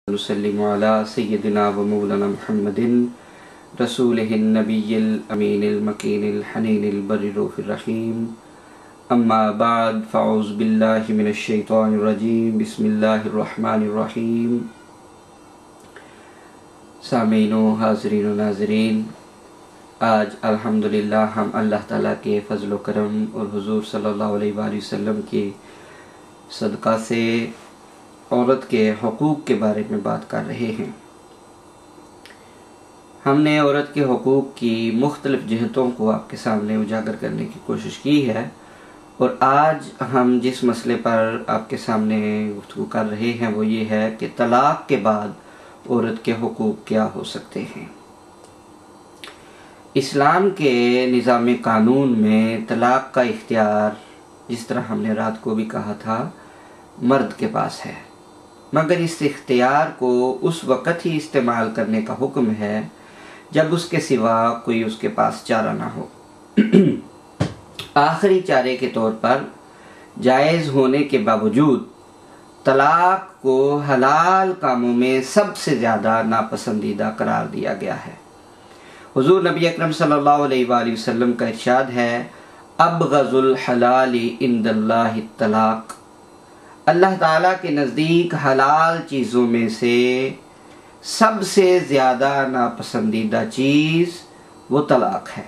वसल्लिमु अला सय्यदिना व मौलाना मुहम्मदिन रसूलिहिन नबिय्यिल अमीनिल मकीनिल हनीनिल बर्रिर रहीम। अम्मा बाद फ़अऊज़ु बिल्लाहि मिनश शैतानिर रजीम। बिस्मिल्लाहिर रहमानिर रहीम। सामीन व हाज़रीन व नाज़रीन, आज अल्हम्दुलिल्लाह हम अल्लाह ताला के फ़ज़ल व करम और हुज़ूर सल्लल्लाहु अलैहि वसल्लम के सदक़ा से औरत के हुकूक के बारे में बात कर रहे हैं। हमने औरत के हुकूक की मुख्तलिफ जहतों को आपके सामने उजागर करने की कोशिश की है और आज हम जिस मसले पर आपके सामने गुफ्तगू कर रहे हैं वो ये है कि तलाक के बाद औरत के हुकूक क्या हो सकते हैं। इस्लाम के निज़ाम कानून में तलाक का इख्तियार, जिस तरह हमने रात को भी कहा था, मर्द के पास है, मगर इस इख्तियार को उस वक़्त ही इस्तेमाल करने का हुक्म है जब उसके सिवा कोई उसके पास चारा ना हो। आखिरी चारे के तौर पर जायज़ होने के बावजूद तलाक को हलाल कामों में सबसे ज़्यादा नापसंदीदा करार दिया गया है। हुज़ूर नबी अकरम सल्लल्लाहु अलैहि वसल्लम का इरशाद है, अबग़ज़ुल हलाली इंदल्लाहि तलाक। अल्लाह ताला के नज़दीक हलाल चीज़ों में से सबसे ज़्यादा नापसंदीदा चीज़ वो तलाक है।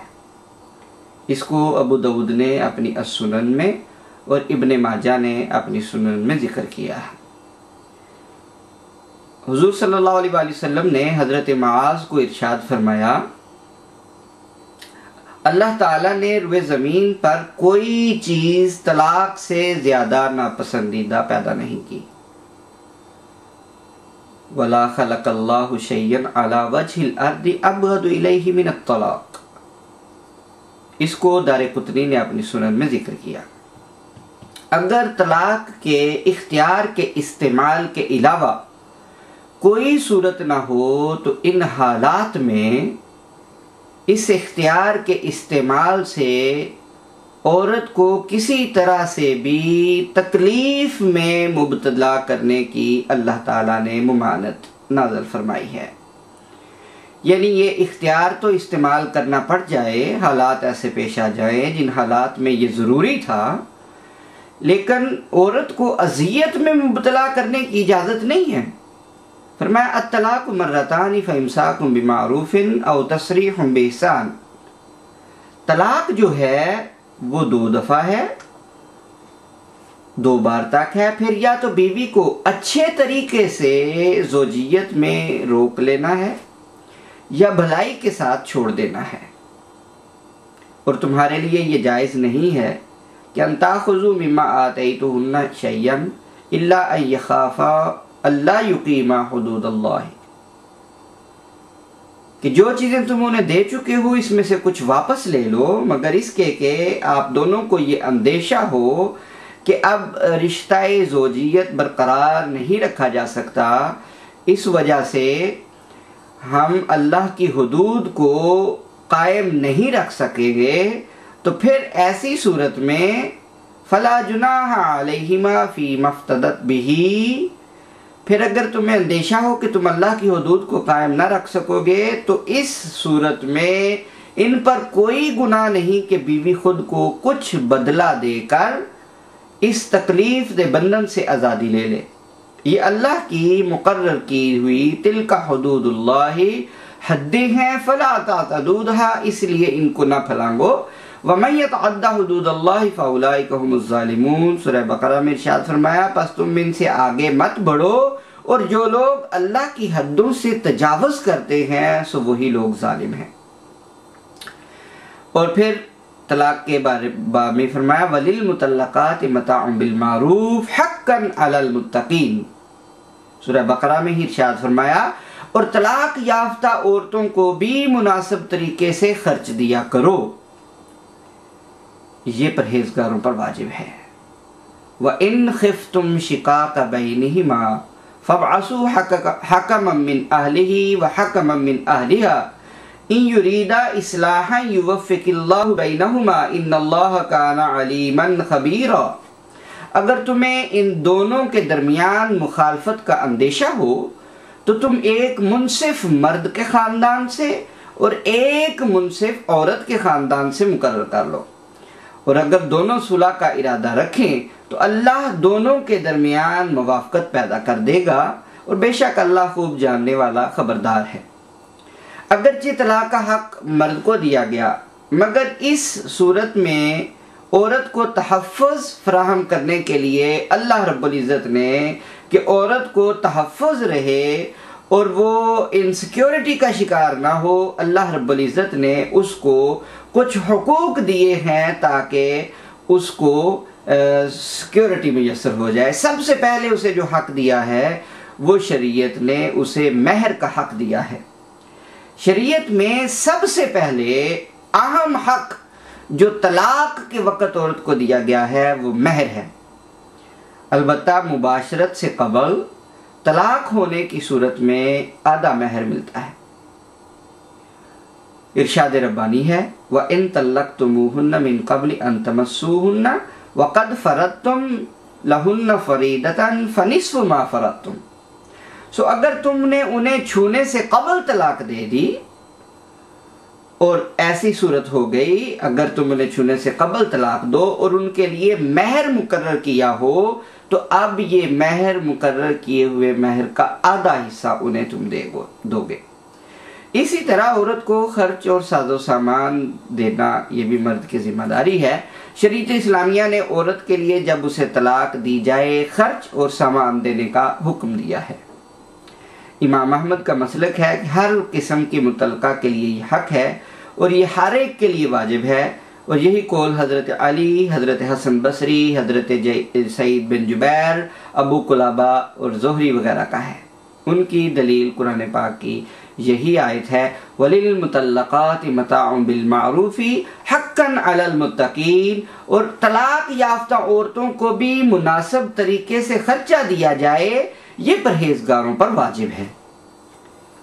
इसको अबू दाऊद ने अपनी अस्सुनन में और इब्ने माजा ने अपनी सुनन में ज़िक्र किया है। हुज़ूर सल्लल्लाहु अलैहि वसल्लम ने हज़रत मुआज़ को इरशाद फरमाया, अल्लाह ताला ने रुए ज़मीन पर कोई चीज़ तलाक से ज़्यादा नापसंदीदा पैदा नहीं की। वला खलक़ल्लाहु शैयन अला वजहिल अर्दि अबग़दु इलैहि मिनत तलाक। इसको दारक़ुतनी ने अपनी सुनन में ज़िक्र किया। अगर तलाक के इख्तियार के इस्तेमाल के अलावा कोई सूरत ना हो तो इन हालात में इस इख्तियार के इस्तेमाल से औरत को किसी तरह से भी तकलीफ़ में मुब्तला करने की अल्लाह ताला ने मुमानत नाज़िल फरमाई है। यानी ये इख्तियार तो इस्तेमाल करना पड़ जाए, हालात ऐसे पेश आ जाए जिन हालात में ये ज़रूरी था, लेकिन औरत को अज़ियत में मुब्तला करने की इजाज़त नहीं है। फरमाया अत्तलाक़ु मर्रतानि फ़इम्साकुम बिमारूफ़िन औ तस्रीहुम बिइहसान। तलाक जो है वो 2 दफ़ा है, 2 बार तक है। फिर या तो बीवी को अच्छे तरीके से ज़ौजियत में रोक लेना है या भलाई के साथ छोड़ देना है। और तुम्हारे लिए ये जायज़ नहीं है कि अन ताख़ुज़ू मिम्मा आतैतुहुन्ना शैयन इल्ला अन यख़ाफ़ा अल्ला युक़ीमा हुदूदल्लाह, कि जो चीज़ें तुम उन्हें दे चुके हो इसमें से कुछ वापस ले लो, मगर इसके कि आप दोनों को ये अंदेशा हो कि अब रिश्ता-ए ज़ौजियत बरकरार नहीं रखा जा सकता, इस वजह से हम अल्लाह की हुदूद को कायम नहीं रख सकेंगे। तो फिर ऐसी सूरत में फ़ला जुनाहा अलैहिमा फ़ी मफ़्तदत बिही, फिर अगर तुम्हें अंदेशा हो कि तुम अल्लाह की हुदूद को कायम ना रख सकोगे तो इस सूरत में इन पर कोई गुनाह नहीं कि बीवी खुद को कुछ बदला देकर इस तकलीफ दे बंधन से आज़ादी ले ले। ये अल्लाह की मुकर्रर की हुई तिल्का हुदूदुल्लाहि हद्दें हैं, फ़ला तातदूहा, इसलिए इनको ना फलांगो। वमन यतअद्दा हुदूदल्लाहि फ़उलाइका हुमुज़ ज़ालिमून। सूरह बकरा में इरशाद फरमाया, बस तुम इनसे आगे मत बढ़ो और जो लोग अल्लाह की हद्दों से तजावुज़ करते हैं सो वही लोग ज़ालिम हैं। और फिर तलाक के बारे में फरमाया, वलिल मुतल्लक़ाति मताउन बिल मारूफ़ हक़्क़न अलल मुत्तक़ीन। सूरह बकरा में ही इरशाद फरमाया, और तलाक याफ्ता औरतों को भी मुनासिब तरीके से खर्च दिया करो, ये परहेजगारों पर वाजिब है। व इन खिफ्तुम शिकाक बैनिहिमा फबअसू हकमम मिन अहलिही व हकमम मिन अहलिहा इन युरीदा इस्लाहन युवफ़्फ़िक़िल्लाहु बैनहुमा इन्नल्लाह काना अलीमन खबीरा। अगर तुम्हें इन दोनों के दरमियान मुखालफत का अंदेशा हो तो तुम एक मुनसिफ मर्द के ख़ानदान से और एक मुनसिफ औरत के ख़ानदान से मुकर्रर कर लो। और अगर दोनों सुलह का इरादा रखें तो अल्लाह दोनों के दरमियान मुवाफ़क़त पैदा कर देगा, और बेशक अल्लाह खूब जानने वाला ख़बरदार है। अगरचे तलाक का हक मर्द को दिया गया, मगर इस सूरत में औरत को तहफ़्फ़ुज़ फराहम करने के लिए अल्लाह रब्बुल इज़्ज़त ने कि औरत को तहफ़्फ़ुज़ रहे और वो इनसिक्योरिटी का शिकार ना हो, अल्लाह रब्बुल इज़्ज़त ने उसको कुछ हुकूक दिए हैं ताकि उसको सिक्योरिटी मुयस्सर हो जाए। सबसे पहले उसे जो हक दिया है वो शरीयत ने उसे महर का हक दिया है। शरीयत में सबसे पहले अहम हक जो तलाक के वक़्त औरत को दिया गया है वो महर है। अलबत्ता मुबाशरत से कबल तलाक होने की सूरत में आधा महर मिलता है। इरशाद रब्बानी है, व इन तल्लक़्तुमूहुन्ना मिन क़ब्ल अन तमस्सूहुन्ना व क़द फ़रदतुम लहुन्ना फ़रीदतन फ़निस्फ़ु मा फ़रदतुम। सो अगर तुमने उन्हें छूने से कबल तलाक दे दी, और ऐसी सूरत हो गई अगर तुम उन्हें छूने से कबल तलाक दो और उनके लिए महर मुकर्रर किया हो, तो अब ये महर मुकर्रर किए हुए महर का आधा हिस्सा उन्हें तुम दोगे। इसी तरह औरत को खर्च और साजो सामान देना ये भी मर्द की जिम्मेदारी है। शरीयत इस्लामिया ने औरत के लिए जब उसे तलाक दी जाए खर्च और सामान देने का हुक्म दिया है। इमाम अहमद का मसलक है कि हर किस्म की मुतल्लका के लिए ये हक है और ये हर एक के लिए वाजिब है, और यही कौल हज़रत अली, हज़रत हसन बसरी, हज़रत सईद बिन जुबैर, अबू कुलाबा और ज़ुहरी वगैरह का है। उनकी दलील कुरान पाक की यही आयत है, वलिल मुतल्लक़ाति मताउन बिल मारूफ़ी हक्कन अलल मुत्तक़ीन, और तलाक याफ्ता औरतों को भी मुनासिब तरीके से खर्चा दिया जाए, ये परहेजगारों पर वाजिब है।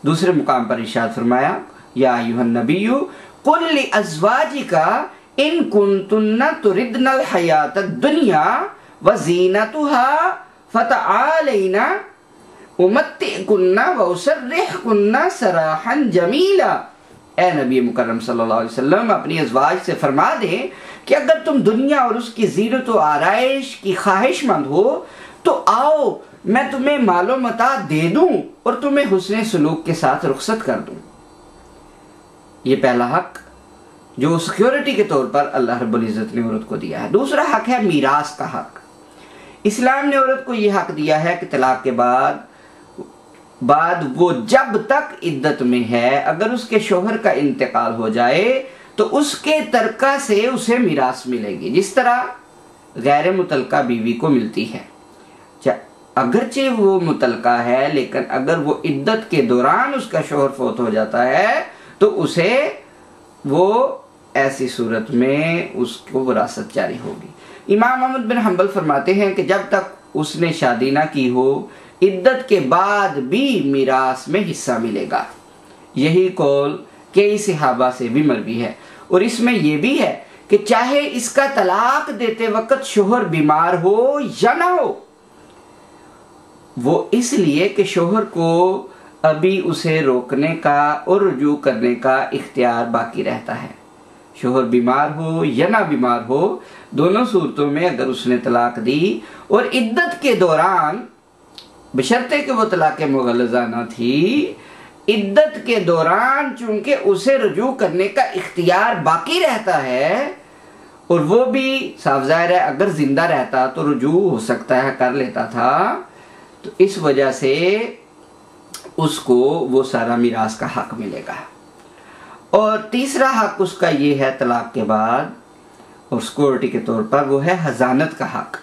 दूसरे मुकाम पर इरशाद फरमाया, या अय्युहन नबिय्यु कुल लि अज़वाजिका इन कुंतुन्ना तुरिदनल हयातद दुनिया व ज़ीनतुहा फतआलैना उमत्तिकुन्ना व उसर्रिहुकुन्ना सराहन जमीला। ए नबी मुकर्रम सल्लल्लाहु अलैहि वसल्लम, अपनी अज़वाज से फरमा दें कि अगर तुम दुनिया और उसकी ज़ीनत व आराइश की ख्वाहिशमंद हो तो आओ मैं तुम्हें मालो मता दे दूं और तुम्हें हुस्न सलूक के साथ रुखसत कर दूं। ये पहला हक जो सिक्योरिटी के तौर पर अल्लाह रब्बुल इज़्ज़त ने औरत को दिया है। दूसरा हक है मीरास का हक। इस्लाम ने औरत को यह हक दिया है कि तलाक के बाद वो जब तक इद्दत में है, अगर उसके शोहर का इंतकाल हो जाए तो उसके तरका से उसे मीरास मिलेगी, जिस तरह गैर मुतल्लका बीवी को मिलती है। अगरचे वो मुतल्लका है, लेकिन अगर वो इद्दत के दौरान उसका शोहर फौत हो जाता है तो उसे वो ऐसी सूरत में उसको विरासत जारी होगी। इमाम अहमद बिन हंबल फरमाते हैं कि जब तक उसने शादी ना की हो, इद्दत के बाद भी मीरास में हिस्सा मिलेगा। यही कौल कई सहाबा से भी मरवी है, और इसमें यह भी है कि चाहे इसका तलाक देते वक्त शोहर बीमार हो या ना हो, वो इसलिए कि शोहर को अभी उसे रोकने का और रुजू करने का इख्तियार बाकी रहता है। शोहर बीमार हो या ना बीमार हो, दोनों सूरतों में अगर उसने तलाक दी और इद्दत के दौरान, बशर्ते कि वो तलाक मुग़ल्लज़ा ना थी, इद्दत के दौरान चूंकि उसे रुजू करने का इख्तियार बाकी रहता है, और वो भी साफ ज़ाहिर है अगर जिंदा रहता तो रुजू हो सकता है कर लेता था, तो इस वजह से उसको वो सारा मीरास का हक मिलेगा। और तीसरा हक उसका ये है तलाक के बाद और सिक्योरिटी के तौर पर, वो है हज़ानत का हक।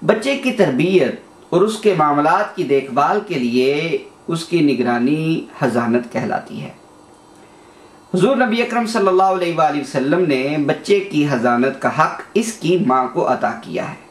बच्चे की तरबियत और उसके मामलात की देखभाल के लिए उसकी निगरानी हज़ानत कहलाती है। हुज़ूर नबी अकरम सल्लल्लाहु अलैहि वसल्लम ने बच्चे की हज़ानत का हक इसकी माँ को अता किया है।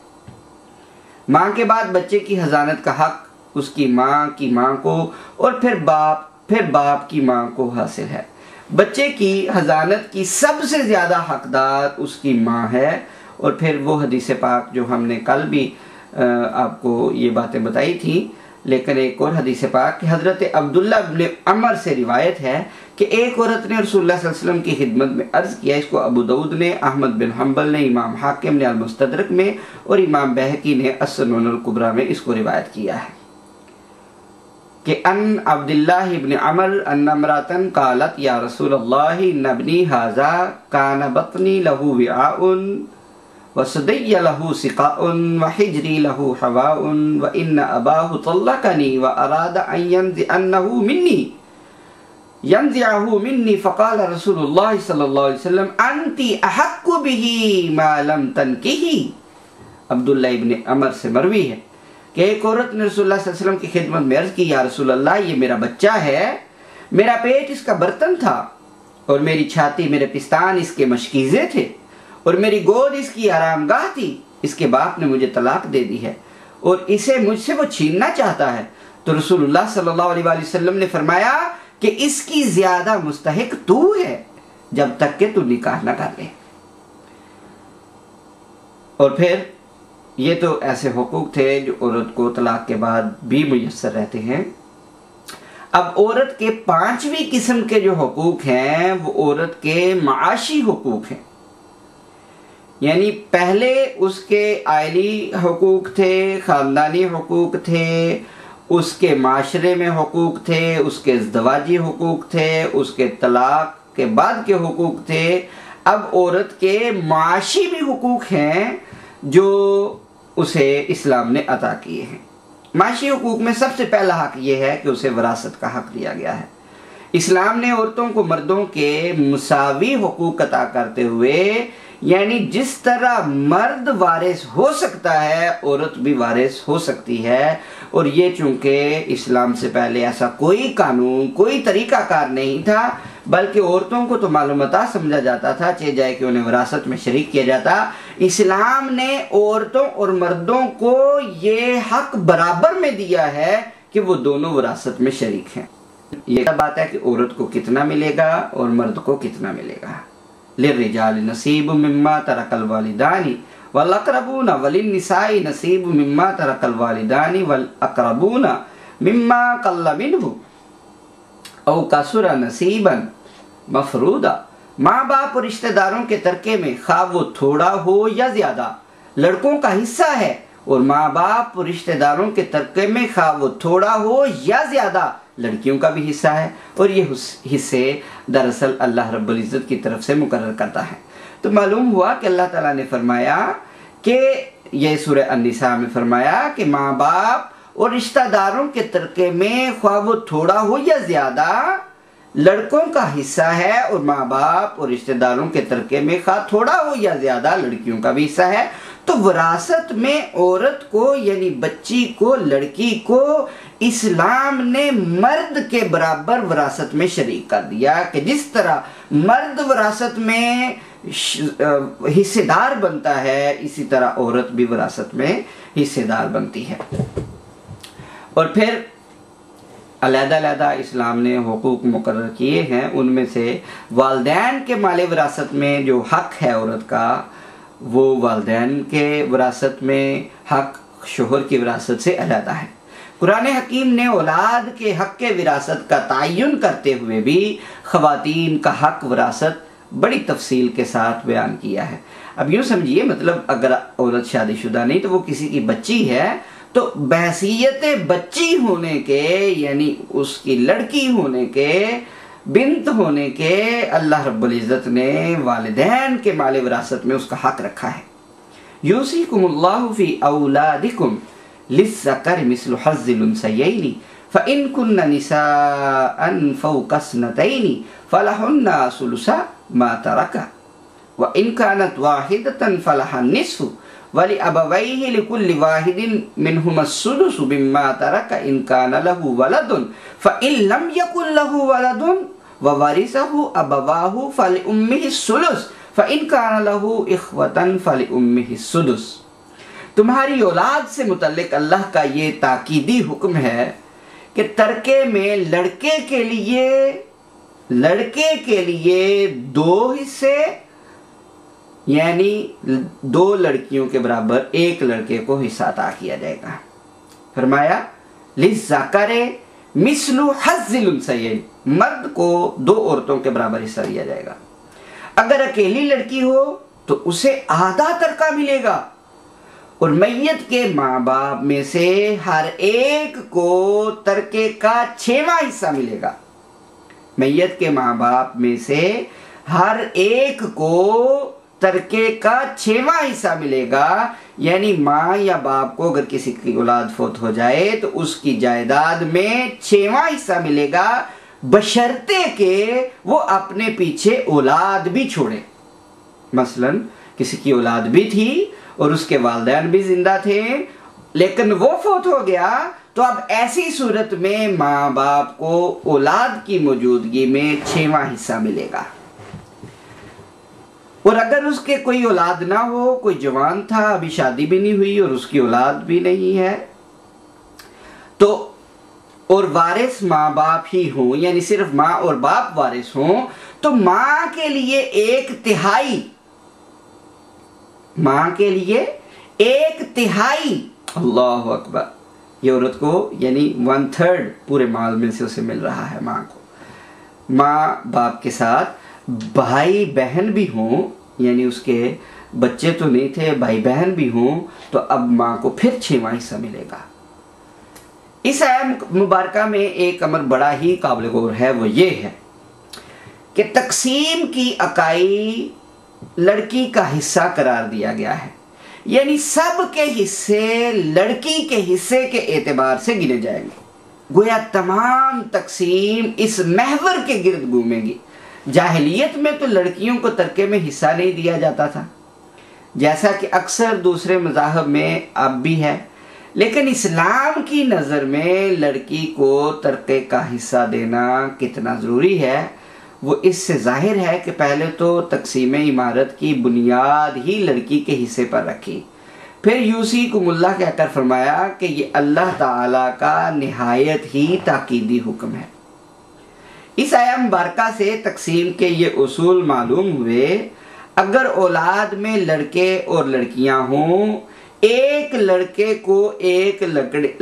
माँ के बाद बच्चे की हज़ानत का हक उसकी माँ की माँ को और फिर बाप की माँ को हासिल है। बच्चे की हज़ानत की सबसे ज़्यादा हकदार उसकी माँ है, और फिर वो हदीस पाक जो हमने कल भी आपको ये बातें बताई थी लेकिन एक और हदीस पाक कि हज़रत अब्दुल्ला इब्न अमर से रिवायत है कि एक औरत ने रसूलुल्लाह सल्लल्लाहु अलैहि वसल्लम की खिदमत में अर्ज़ किया। इसको अबू दाऊद ने, अहमद बिन हम्बल ने, इमाम हाकिम ने अल-मुस्तदरक में और इमाम बैहकी ने अस-सुनन अल-कुबरा में इसको रिवायत किया है कि अन अब्दुल्लाह इब्न अमर अन्न इम्रातन क़ालत या रसूलल्लाह नबनी हाज़ा कान बतनी लहू विआउन वसदय्य लहू सिक़ाउन व हिजरी लहू हवाउन व इन्न अबाहु तल्लक़नी व अराद अन यंज़िअन्नहु मिन्नी यंज़िअहु मिन्नी फ़क़ाल रसूलुल्लाह सल्लल्लाहु अलैहि वसल्लम अंती अहक्कु बिही मा लम तनकिही। अब्दुल्लाह इब्न अमर से मरवी है कि एक औरत ने रसूलुल्लाह सल्लल्लाहु अलैहि वसल्लम की खिदमत में अर्ज़ की, या रसूलल्लाह ये मेरा बच्चा है, मेरा पेट इसका बर्तन था और मेरी छाती, मेरे पिस्तान इसके मशकीज़े थे और मेरी गोद इसकी आरामगाह थी। इसके बाप ने मुझे तलाक दे दी है और इसे मुझसे वो छीनना चाहता है। तो रसूलुल्लाह सल्लल्लाहु अलैहि वसल्लम ने फरमाया कि इसकी ज्यादा मुस्तहिक तू है जब तक कि तू निकाह न कर ले। और फिर ये तो ऐसे हुकूक थे जो औरत को तलाक के बाद भी मुयस्सर रहते हैं। अब औरत के पांचवी किस्म के जो हुकूक हैं वो औरत के माशी हुकूक हैं, यानी पहले उसके आइली हुकूक थे, ख़ानदानी हुकूक थे, उसके माशरे में हुकूक थे, उसके इज़्दवाजी हुकूक थे, उसके तलाक के बाद के हुकूक थे। अब औरत के माशी भी हुकूक हैं जो उसे इस्लाम ने अता किए हैं। माशी हुकूक में सबसे पहला हक ये है कि उसे विरासत का हक दिया गया है। इस्लाम ने औरतों को मर्दों के मुसावी हुकूक अता करते हुए, यानी जिस तरह मर्द वारिस हो सकता है औरत भी वारिस हो सकती है। और ये चूंकि इस्लाम से पहले ऐसा कोई कानून, कोई तरीकाकार नहीं था, बल्कि औरतों को तो मालूमता समझा जाता था, चाहे जाए कि उन्हें विरासत में शरीक किया जाता। इस्लाम ने औरतों और मर्दों को ये हक बराबर में दिया है कि वो दोनों विरासत में शरीक हैं। ये बात है कि औरत को कितना मिलेगा और मर्द को कितना मिलेगा। लिर्रिजाल नसीब मिम्मा तरकल वालिदानी वल अक़रबून वलिन्निसाई नसीब मिम्मा तरकल वालिदानी वल अक़रबून मिम्मा क़ल्ल मिन्हु औ कसुरा नसीबन मफरूदा। माँ बाप और रिश्तेदारों के तरके में खा वो थोड़ा हो या ज्यादा लड़कों का हिस्सा है, और माँ बाप और रिश्तेदारों के तरके में खा वो थोड़ा हो या ज्यादा लड़कियों का भी हिस्सा है। और ये हिस्से दरअसल अल्लाह रब्बुल इज़्ज़त की तरफ से मुकर्रर करता है। तो मालूम हुआ कि अल्लाह ताला ने फरमाया कि ये सूरह अन-निसा में फरमाया कि माँ बाप और रिश्तेदारों के तरके में ख्वाह वो थोड़ा हो या ज्यादा लड़कों का हिस्सा है, और माँ बाप और रिश्तेदारों के तरके में ख्वाह थोड़ा हो या ज्यादा लड़कियों का भी हिस्सा है। तो विरासत में औरत को, यानी बच्ची को, लड़की को इस्लाम ने मर्द के बराबर विरासत में शरीक कर दिया कि जिस तरह मर्द विरासत में हिस्सेदार बनता है, इसी तरह औरत भी विरासत में हिस्सेदार बनती है। और फिर अलग-अलग इस्लाम ने हुकूक मुकर्रर किए हैं, उनमें से वालिदैन के माले विरासत में जो हक है औरत का, वो वालिदैन के विरासत में हक शोहर की विरासत से अलग है। कुरान हकीम ने औलाद के हक के विरासत का तयन करते हुए भी ख़वातीन का हक विरासत बड़ी तफसील के साथ बयान किया है। अब यूँ समझिए, मतलब अगर औरत शादीशुदा नहीं तो वो किसी की बच्ची है, तो बहसीयत बच्ची होने के, यानी उसकी लड़की होने के, बिन्त होने के, अल्लाह रब्बुल इज़्ज़त ने वालिदैन के माले विरासत में उसका हक रखा है। यूसिकुमुल्लाहु फी औलादिकुम लिस्ज़करि मिस्लु हज़्ज़िल उन्सयैनि फ़इन कुन्न निसाअन फ़ौक़ इस्नतैनि फ़लहुन्ना सुलुसा मा तरका व इन कानत वाहिदतन फ़लहा निस्फ़ु वली अबवैहि लिकुल्लि वाहिदिन मिनहुमा सुदुसु बिम्मा तरका इन कान लहु वलदुन फ़इन लम यकुन लहु वलदुन व वरिसहु अबवाहु फ़लि उम्मिहि सुलुस फ़इन कान लहु इख़्वतन फ़लि उम्मिहि सुदुस। तुम्हारी औलाद से मुतल्लिक अल्लाह का ये ताकीदी हुक्म है कि तरके में लड़के के लिए 2 हिस्से, यानी 2 लड़कियों के बराबर 1 लड़के को हिस्सा अता किया जाएगा। फरमाया लिज़्ज़करे मिस्लु हज़्ज़िल उन्सयैन, मर्द को 2 औरतों के बराबर हिस्सा दिया जाएगा। अगर अकेली लड़की हो तो उसे आधा तरका मिलेगा, और मैयत के माँ बाप में से हर एक को तरके का 6वां हिस्सा मिलेगा। मैयत के माँ बाप में से हर एक को तरके का 6वां हिस्सा मिलेगा, यानी माँ या बाप को अगर किसी की औलाद फौत हो जाए तो उसकी जायदाद में 6वां हिस्सा मिलेगा, बशर्ते के वो अपने पीछे औलाद भी छोड़े। मसलन किसी की औलाद भी थी और उसके वालिदैन भी जिंदा थे, लेकिन वो फौत हो गया, तो अब ऐसी सूरत में माँ बाप को औलाद की मौजूदगी में 6वां हिस्सा मिलेगा। और अगर उसके कोई औलाद ना हो, कोई जवान था, अभी शादी भी नहीं हुई और उसकी औलाद भी नहीं है, तो और वारिस माँ बाप ही हों, यानी सिर्फ माँ और बाप वारिस हों, तो माँ के लिए 1/3, माँ के लिए 1/3, अल्लाह अकबर, ये औरत को यानी 1/3 पूरे माल में से उसे मिल रहा है। माँ को माँ बाप के साथ भाई बहन भी हों, यानी उसके बच्चे तो नहीं थे, भाई बहन भी हों, तो अब माँ को फिर 6वां हिस्सा मिलेगा। इस आयत मुबारका में एक अमर बड़ा ही काबिल गौर है, वो ये है कि तकसीम की इकाई लड़की का हिस्सा करार दिया गया है, यानी सब के हिस्से लड़की के हिस्से के एतबार से गिने जाएंगे। गोया तमाम तकसीम इस महवर के गिर्द घूमेगी। जाहिलियत में तो लड़कियों को तरके में हिस्सा नहीं दिया जाता था, जैसा कि अक्सर दूसरे मज़ाहब में अब भी है, लेकिन इस्लाम की नज़र में लड़की को तरके का हिस्सा देना कितना ज़रूरी है वो इससे जाहिर है कि पहले तो तकसीम इमारत की बुनियाद ही लड़की के हिस्से पर रखी, फिर यूसीकुमुल्लाह कहकर फरमाया कि ये अल्लाह ताला का निहायत ही ताकीदी हुक्म है। इस आया मुबारका से तकसीम के ये उसूल मालूम हुए। अगर औलाद में लड़के और लड़कियां हों, एक लड़के को एक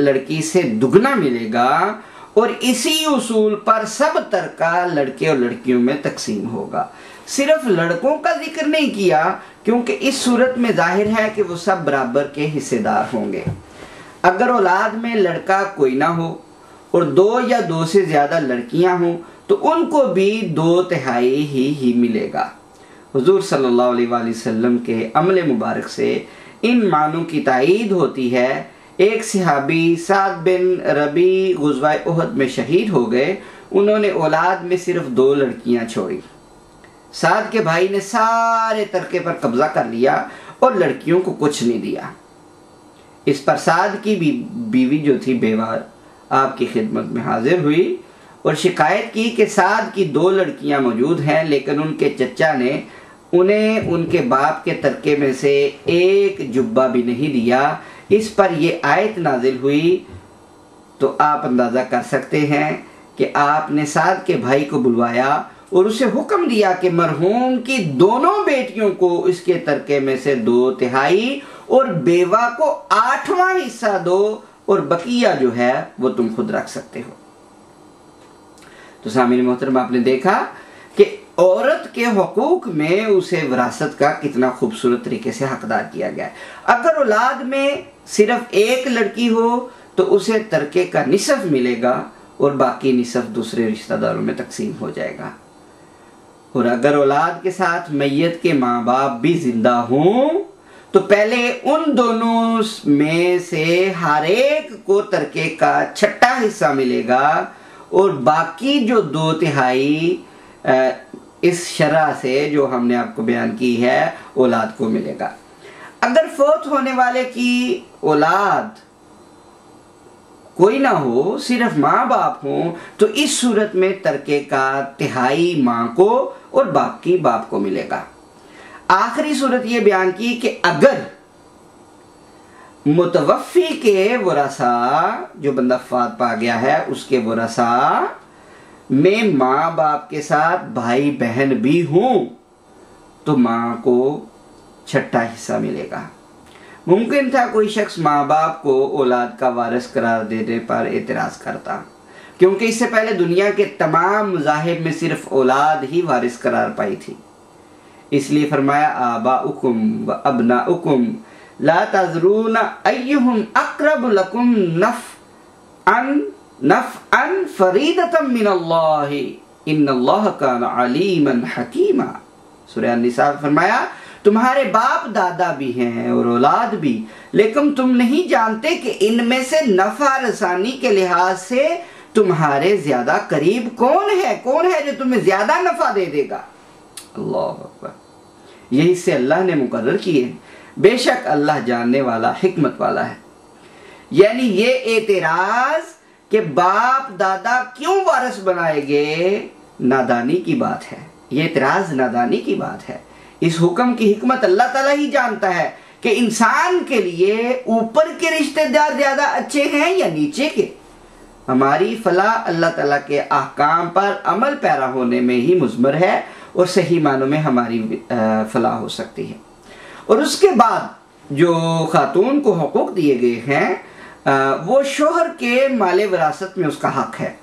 लड़की से दुगना मिलेगा, और इसी उसूल पर सब तरका लड़के और लड़कियों में तकसीम होगा। सिर्फ लड़कों का जिक्र नहीं किया, क्योंकि इस सूरत में जाहिर है कि वो सब बराबर के हिस्सेदार होंगे। अगर औलाद में लड़का कोई ना हो और 2 या 2 से ज्यादा लड़कियां हों, तो उनको भी 2/3 ही मिलेगा। हुजूर सल्लल्लाहु अलैहि वसल्लम के अमल मुबारक से इन मानों की तायीद होती है। एक सहाबी साद बिन रबी गुज़वा उहद में शहीद हो गए, उन्होंने औलाद में सिर्फ 2 लड़कियां छोड़ी। साद के भाई ने सारे तरके पर कब्जा कर लिया और लड़कियों को कुछ नहीं दिया। इस पर साद की बीवी जो थी बेवा आपकी खिदमत में हाजिर हुई और शिकायत की कि साद की 2 लड़कियां मौजूद हैं, लेकिन उनके चचा ने उन्हें उनके बाप के तरके में से एक जुब्बा भी नहीं दिया। इस पर यह आयत नाजिल हुई, तो आप अंदाज़ा कर सकते हैं कि आपने साद के भाई को बुलवाया और उसे हुक्म दिया कि मरहूम की दोनों बेटियों को इसके तरके में से 2/3 और बेवा को 8वां हिस्सा दो, और बकिया जो है वो तुम खुद रख सकते हो। तो सामीन मोहतरम, आपने देखा कि औरत के हुकूक में उसे विरासत का कितना खूबसूरत तरीके से हकदार किया गया है। अगर औलाद में सिर्फ एक लड़की हो तो उसे तरके का निसफ मिलेगा और बाकी निसफ दूसरे रिश्तेदारों में तकसीम हो जाएगा। और अगर औलाद के साथ मैयत के माँ बाप भी जिंदा हों तो पहले उन दोनों में से हर एक को तरके का 6ठा हिस्सा मिलेगा और बाकी जो 2/3 इस शरह से जो हमने आपको बयान की है औलाद को मिलेगा। अगर फौत होने वाले की औलाद कोई ना हो, सिर्फ माँ बाप हो, तो इस सूरत में तरके का 1/3 माँ को और बाकी बाप को मिलेगा। आखिरी सूरत यह बयान की कि अगर मुतवफ़ी के वरसा, जो बंदा वफ़ात पा गया है, उसके वरसा में माँ बाप के साथ भाई बहन भी हों तो माँ को 6ठा हिस्सा मिलेगा। मुमकिन था कोई शख्स माँ बाप को औलाद का वारिस करार देने पर एतराज़ करता, क्योंकि इससे पहले दुनिया के तमाम मज़ाहिब में सिर्फ औलाद ही वारिस करार पाई थी। इसलिए फरमाया आबाउकुम व अबनाउकुम ला तज़रून अय्युहुम अक़रबु लकुम नफ़अन फ़रीदतम मिनल्लाहि इन्नल्लाह कान अलीमन हकीमा। सूरह अन-निसा फरमाया तुम्हारे बाप दादा भी हैं और औलाद भी, लेकिन तुम नहीं जानते कि इनमें से नफा रसानी के लिहाज से तुम्हारे ज्यादा करीब कौन है जो तुम्हें ज्यादा नफा दे देगा। अल्लाह अकबर, यही से अल्लाह ने मुकर्रर किए। बेशक अल्लाह जानने वाला हिकमत वाला है। यानी ये एतराज कि बाप दादा क्यों वारिस बनाएंगे, नादानी की बात है। ये एतराज नादानी की बात है। इस हुक्म की हिकमत अल्लाह ताला ही जानता है कि इंसान के लिए ऊपर के रिश्तेदार ज्यादा अच्छे हैं या नीचे के। हमारी फलाह अल्लाह ताला के अहकाम पर अमल पैरा होने में ही मुज़मर है और सही मानों में हमारी फलाह हो सकती है। और उसके बाद जो खातून को हुकूक दिए गए हैं वो शोहर के माले विरासत में उसका हक है।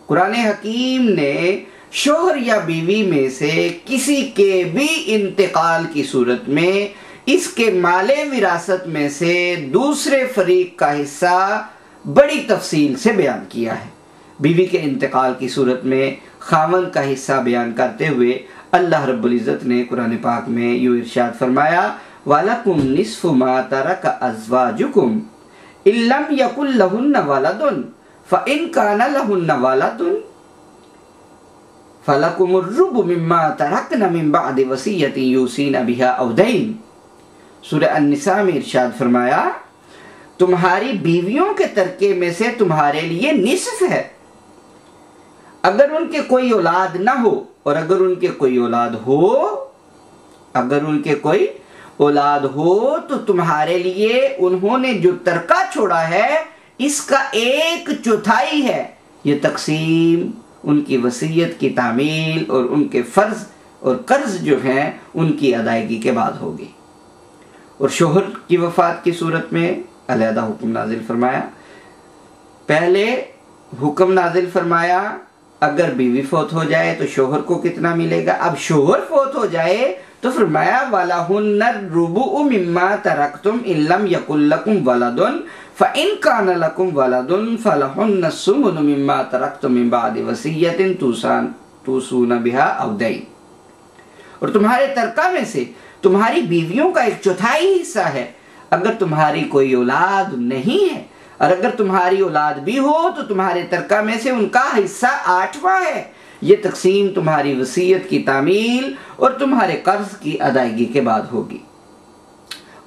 कुरान हकीम ने शोहर या बीवी में से किसी के भी इंतकाल की सूरत में इसके माले विरासत में से दूसरे फरीक का हिस्सा बड़ी तफसील से बयान किया है। बीवी के इंतकाल की सूरत में खावन का हिस्सा बयान करते हुए अल्लाह रब्बुल इज़्ज़त ने कुरान पाक में यूं इरशाद फरमाया, वलकुम निस्फु मा तरक अज़वाजुकुम इल्लम यकुल लहुन्ना वलदुन फ़इन काना लहुन्ना वलदुन फलकुमुर रुबु मिम्मा तरकना मिन बअदि वसियतिन यूसीना बिहा औ दैन। सूरह अन-निसा में इरशाद फरमाया, तुम्हारी बीवियों के तरके में से तुम्हारे लिए निस्फ है अगर उनके कोई औलाद ना हो, और अगर उनके कोई औलाद हो तो तुम्हारे लिए उन्होंने जो तरका छोड़ा है इसका 1/4 है। ये तकसीम उनकी वसीयत की तामील और उनके फ़र्ज और कर्ज जो हैं उनकी अदायगी के बाद होगी। और शोहर की वफ़ात की सूरत में अलहदा हुक्म नाजिल फरमाया। पहले हुक्म नाजिल फरमाया अगर बीवी फौत हो जाए तो शोहर को कितना मिलेगा। अब शोहर फौत हो जाए तो फरमाया वलहुन्नर रुबु मिम्मा तरकतुम इल्लम यकुल लकुम वलदुन फ़इन कान लकुम वलदुन फलहुन्न सुमुनु मिम्मा तरकतुम मिन बअदि वसियतिन तूसूना बिहा औ दैन। और तुम्हारे तरका में से तुम्हारी बीवियों का 1/4 हिस्सा है अगर तुम्हारी कोई औलाद नहीं है, और अगर तुम्हारी औलाद भी हो तो तुम्हारे तरका में से उनका हिस्सा 8वां है। ये तकसीम तुम्हारी वसीयत की तामील और तुम्हारे कर्ज की अदायगी के बाद होगी।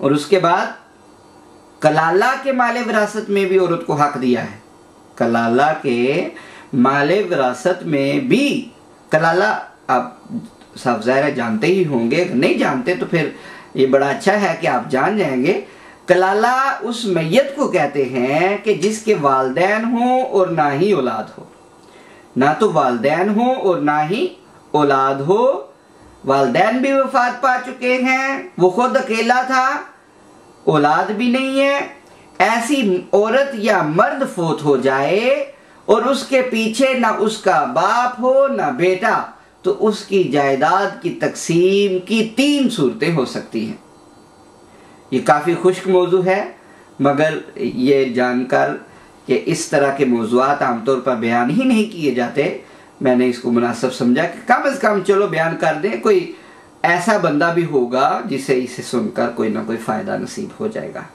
और उसके बाद कलाला के माले विरासत में भी औरत को हक दिया है। कलाला के माले विरासत में भी, कलाला आप साफ ज़ाहिर जानते ही होंगे, नहीं जानते तो फिर ये बड़ा अच्छा है कि आप जान जाएंगे। कलाला उस मैयत को कहते हैं कि जिसके वालिदैन हो और ना ही औलाद हो। ना तो वालिदैन हो और ना ही औलाद हो। वालिदैन भी वफात पा चुके हैं, वो खुद अकेला था, औलाद भी नहीं है। ऐसी औरत या मर्द फौत हो जाए और उसके पीछे ना उसका बाप हो ना बेटा, तो उसकी जायदाद की तकसीम की 3 सूरतें हो सकती हैं। ये काफ़ी खुश्क मौजू है, मगर ये जानकर कि इस तरह के मौज़ूआत आमतौर पर बयान ही नहीं किए जाते, मैंने इसको मुनासिब समझा कि कम अज़ कम चलो बयान कर दें। कोई ऐसा बंदा भी होगा जिसे इसे सुनकर कोई ना कोई फ़ायदा नसीब हो जाएगा।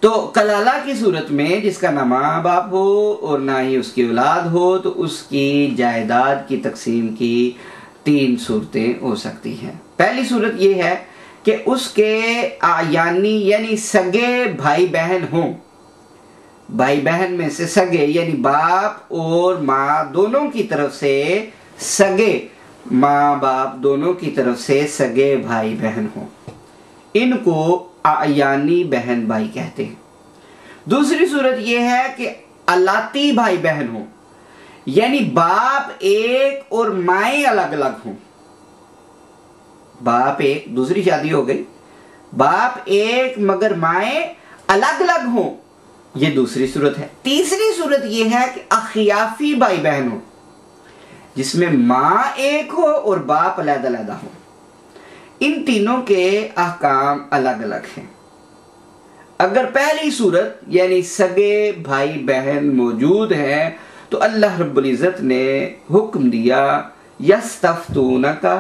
तो कलाला की सूरत में जिसका ना माँ बाप हो और ना ही उसकी औलाद हो, तो उसकी जायदाद की तकसीम की 3 सूरतें हो सकती हैं। पहली सूरत ये है कि उसके यानी सगे भाई बहन हों। भाई बहन में से सगे यानी बाप और माँ दोनों की तरफ से सगे, माँ बाप दोनों की तरफ से सगे भाई बहन हों, इनको यानी बहन भाई कहते हैं। दूसरी सूरत यह है कि अलाती भाई बहन हो, यानी बाप एक और माएँ अलग अलग हों। बाप एक, दूसरी शादी हो गई, बाप एक मगर माएँ अलग अलग हों, ये दूसरी सूरत है। तीसरी सूरत ये है कि अखियाफी भाई बहन हो, जिसमें माँ एक हो और बाप अलग-अलग हो। इन तीनों के अहकाम अलग अलग हैं। अगर पहली सूरत यानी सगे भाई बहन मौजूद हैं तो अल्लाह रब्बुल इज़्ज़त ने हुक्म दिया, यस्तफ्तूनका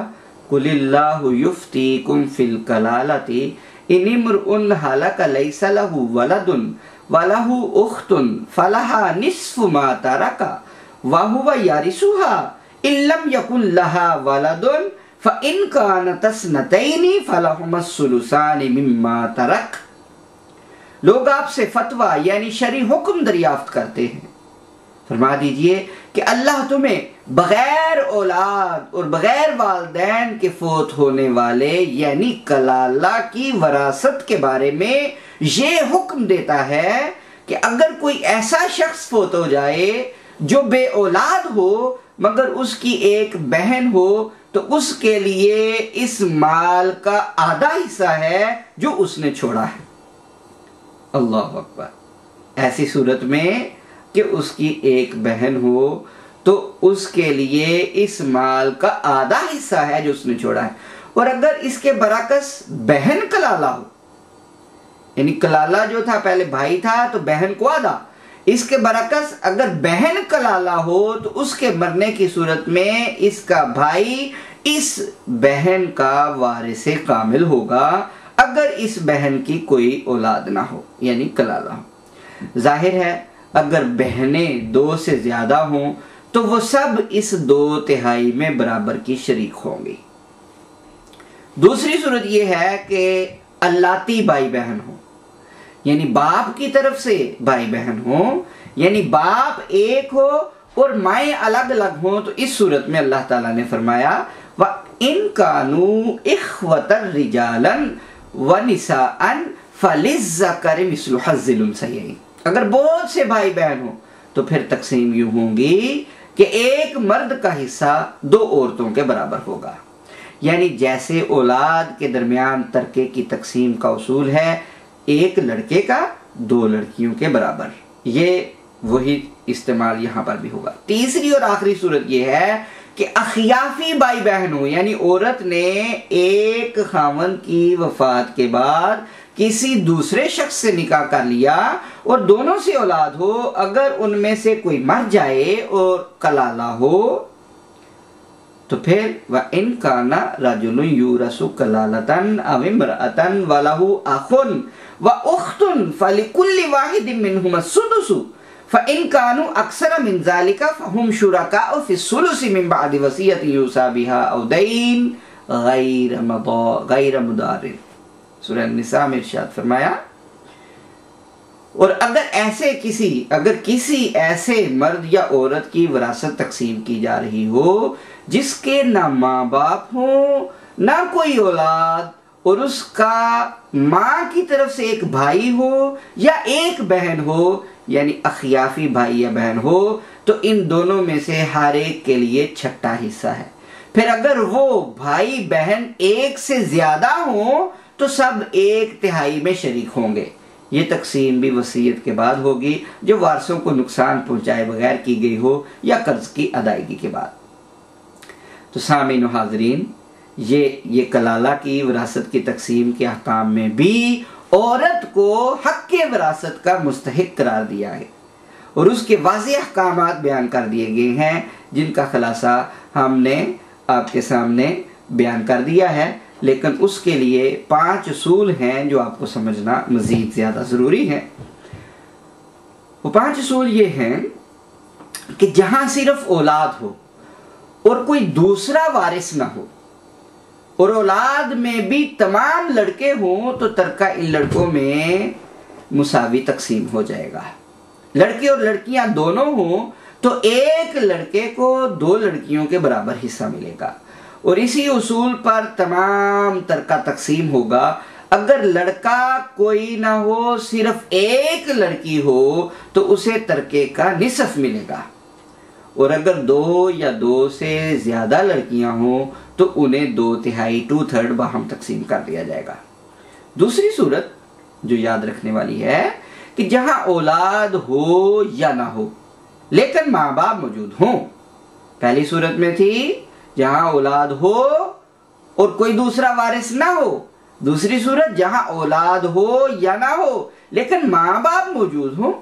कुलिल्लाहु युफ्तीकुम फिल कलालती इन इम्रुउन हलका लैसा लहू वलदुन वलहू उख्तुन फलहा निस्फु मा तरका वहुवा यारिसुहा इल्लम यकुन लहा वलदुन फ़इन कानत स्नतैनि फलहुमा सुलुसानि मिम्मा तरक। लोग आपसे फतवा यानी शरई हुक्म दरियाफ्त करते हैं, फरमा दीजिए कि अल्लाह तुम्हें बगैर औलाद और बगैर वालिदैन के फोत होने वाले यानी कलाला की वरासत के बारे में ये हुक्म देता है कि अगर कोई ऐसा शख्स फोत हो जाए जो बे औलाद हो मगर उसकी एक बहन हो तो उसके लिए इस माल का आधा हिस्सा है जो उसने छोड़ा है। अल्लाह अकबर। ऐसी सूरत में कि उसकी एक बहन हो तो उसके लिए इस माल का आधा हिस्सा है जो उसने छोड़ा है। और अगर इसके बरअक्स बहन कलाला हो, यानी कलाला जो था पहले भाई था तो बहन को आधा, इसके बरअक्स अगर बहन कलाला हो तो उसके मरने की सूरत में इसका भाई इस बहन का वारिसे कामिल होगा अगर इस बहन की कोई औलाद ना हो यानी कलाला हो। जाहिर है अगर बहनें दो से ज्यादा हों तो वो सब इस 2/3 में बराबर की शरीक होंगी। दूसरी सूरत यह है कि अल्लाती भाई बहन हो, यानी बाप की तरफ से भाई बहन हो, यानी बाप एक हो और माएँ अलग अलग हो। तो इस सूरत में अल्लाह ताला ने फरमाया व इन कानू इख्वतर रिजालन व निसाअन फलिज़्ज़करि मिस्लु हज़्ज़िल उन्सयैन। अगर बहुत से भाई बहन हो तो फिर तकसीम यूं होंगी कि एक मर्द का हिस्सा 2 औरतों के बराबर होगा। यानी जैसे औलाद के दरमियान तरके की तकसीम का उसूल है, एक लड़के का 2 लड़कियों के बराबर, ये वही इस्तेमाल यहाँ पर भी होगा। तीसरी और आखिरी सूरत यह है कि अखियाफी भाई बहन हो, यानी औरत ने एक खामन की वफात के बाद किसी दूसरे शख्स से निकाह कर लिया और दोनों से औलाद हो, अगर उनमें से कोई मर जाए और कलाला हो तो फिर व इन काना रजुलुन यूरसु कलालतन अव इम्रअतन वलहु अखुन व उख्तुन फलिकुल्लि वाहिदिन मिनहुमा सुदुसु फ़इन कानू अक्सर मिन ज़ालिका फ़हुम शुरकाउ फ़िस्सुलुसि मिन बअदि वसियतिन यूसा बिहा औ दैन गैर मुदारिन। सूरह निसा में इरशाद फरमाया, और अगर किसी ऐसे मर्द या औरत की विरासत तकसीम की जा रही हो जिसके ना माँ बाप हो ना कोई औलाद और उसका माँ की तरफ से एक भाई हो या एक बहन हो, यानी अखियाफी भाई या बहन हो, तो इन दोनों में से हर एक के लिए छठा हिस्सा है। फिर अगर वो भाई बहन एक से ज्यादा हो तो सब 1/3 में शरीक होंगे। ये तकसीम भी वसीयत के बाद होगी जो वारसों को नुकसान पहुंचाए बगैर की गई हो या कर्ज की अदायगी के बाद। तो सामीन व हाज़रीन, ये कलाला की विरासत की तकसीम के अहकाम में भी औरत को हक के विरासत का मुस्तहिक करार दिया है और उसके वाज़ेह अहकामात बयान कर दिए गए हैं जिनका खुलासा हमने आपके सामने बयान कर दिया है। लेकिन उसके लिए 5 उसूल हैं जो आपको समझना मज़ीद ज़्यादा ज़रूरी है। वो 5 उसूल ये हैं कि जहाँ सिर्फ औलाद हो और कोई दूसरा वारिस ना हो और औलाद में भी तमाम लड़के हों तो तरका इन लड़कों में मुसावी तकसीम हो जाएगा। लड़के और लड़कियां दोनों हों तो एक लड़के को 2 लड़कियों के बराबर हिस्सा मिलेगा और इसी उसूल पर तमाम तरका तकसीम होगा। अगर लड़का कोई ना हो, सिर्फ एक लड़की हो तो उसे तरके का निसफ मिलेगा और अगर 2 या 2 से ज्यादा लड़कियां हों तो उन्हें 2/3 2/3 बाहम तकसीम कर दिया जाएगा। दूसरी सूरत जो याद रखने वाली है कि जहां औलाद हो या ना हो लेकिन माँ बाप मौजूद हों। पहली सूरत में थी जहां औलाद हो और कोई दूसरा वारिस ना हो। दूसरी सूरत जहां औलाद हो या ना हो लेकिन माँ बाप मौजूद हो।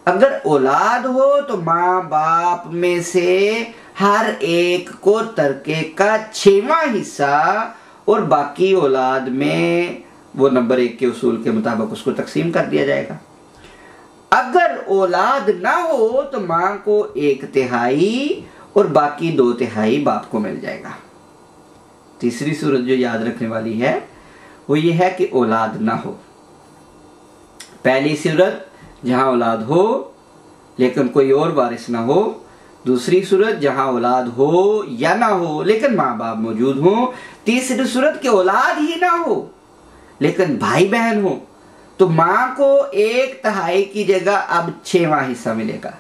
अगर औलाद हो तो माँ बाप में से हर एक को तरके का 6वां हिस्सा और बाकी औलाद में वो नंबर 1 के उसूल के मुताबिक उसको तकसीम कर दिया जाएगा। अगर औलाद ना हो तो माँ को 1/3 और बाकी 2/3 बाप को मिल जाएगा। तीसरी सूरत जो याद रखने वाली है वो ये है कि औलाद ना हो। पहली सूरत जहां औलाद हो लेकिन कोई और वारिस ना हो। दूसरी सूरत जहां औलाद हो या ना हो लेकिन माँ बाप मौजूद हो। तीसरी सूरत के औलाद ही ना हो लेकिन भाई बहन हो तो माँ को 1/3 की जगह अब 6वां हिस्सा मिलेगा।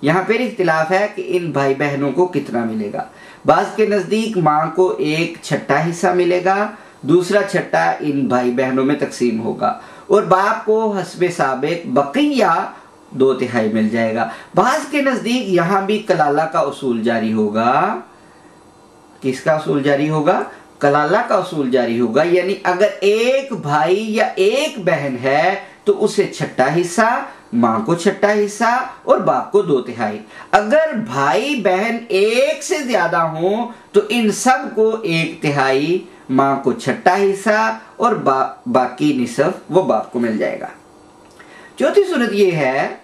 यहाँ फिर इख्तिलाफ है कि इन भाई बहनों को कितना मिलेगा। बाज के नजदीक माँ को 1/6 हिस्सा मिलेगा, दूसरा 6 इन भाई बहनों में तकसीम होगा और बाप को हस्बे साबिक बकिया 2/3 मिल जाएगा। बाज के नजदीक यहां भी कलाला का उसूल जारी होगा। किसका उसूल जारी होगा? कलाला का उसूल जारी होगा। यानी अगर एक भाई या एक बहन है तो उसे 6 हिस्सा, मां को 6 हिस्सा और बाप को 2/3। अगर भाई बहन एक से ज्यादा हो तो इन सब को 1/3, मां को 6 हिस्सा और बाकी निसफ वो बाप को मिल जाएगा। चौथी सूरत ये है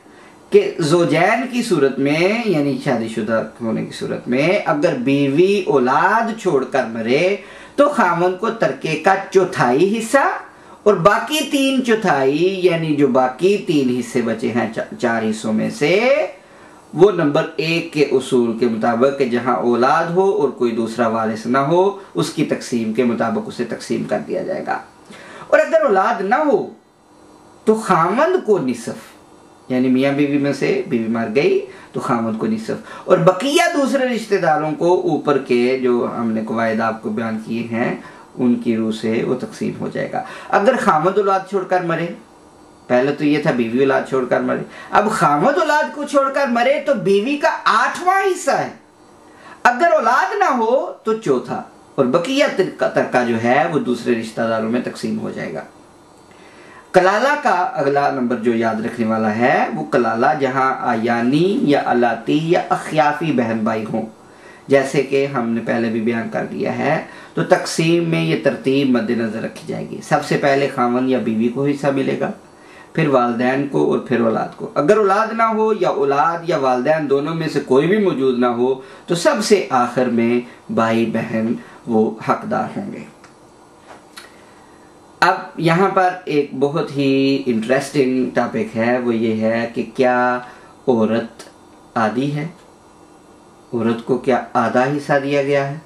कि ज़ौजैन की सूरत में यानी शादीशुदा होने की सूरत में अगर बीवी औलाद छोड़कर मरे तो खामन को तरके का 1/4 हिस्सा और बाकी 3/4 यानी जो बाकी 3 हिस्से बचे हैं 4 हिस्सों में से वो नंबर 1 के उसूल के मुताबिक जहां औलाद हो और कोई दूसरा वारिस ना हो उसकी तकसीम के मुताबिक उसे तकसीम कर दिया जाएगा। और अगर औलाद ना हो तो खामन को निसफ यानी मियाँ बीवी में से बीवी मर गई तो खामन को निसफ और बकिया दूसरे रिश्तेदारों को ऊपर के जो हमने कवायद आपको बयान किए हैं उनकी रूह से वो तकसीम हो जाएगा। अगर खामद औलाद छोड़कर मरे, पहले तो ये था बीवी औलाद छोड़कर मरे, अब खामद औलाद को छोड़कर मरे तो बीवी का 8वां हिस्सा है। अगर औलाद ना हो तो 4था और बकिया तरका जो है वो दूसरे रिश्तेदारों में तकसीम हो जाएगा। कलाला का अगला नंबर जो याद रखने वाला है वो कलाला जहां आयानी या अलाती या अखियाफी बहन भाई हों, जैसे कि हमने पहले भी बयान कर दिया है। तो तकसीम में ये तरतीब मद्देनजर रखी जाएगी। सबसे पहले खामन या बीवी को हिस्सा मिलेगा, फिर वालदैन को और फिर औलाद को। अगर औलाद ना हो या औलाद या वालदैन दोनों में से कोई भी मौजूद ना हो तो सबसे आखिर में भाई बहन वो हकदार होंगे। अब यहाँ पर एक बहुत ही इंटरेस्टिंग टॉपिक है, वो ये है कि क्या औरत आदी है? औरत को क्या आधा हिस्सा दिया गया है?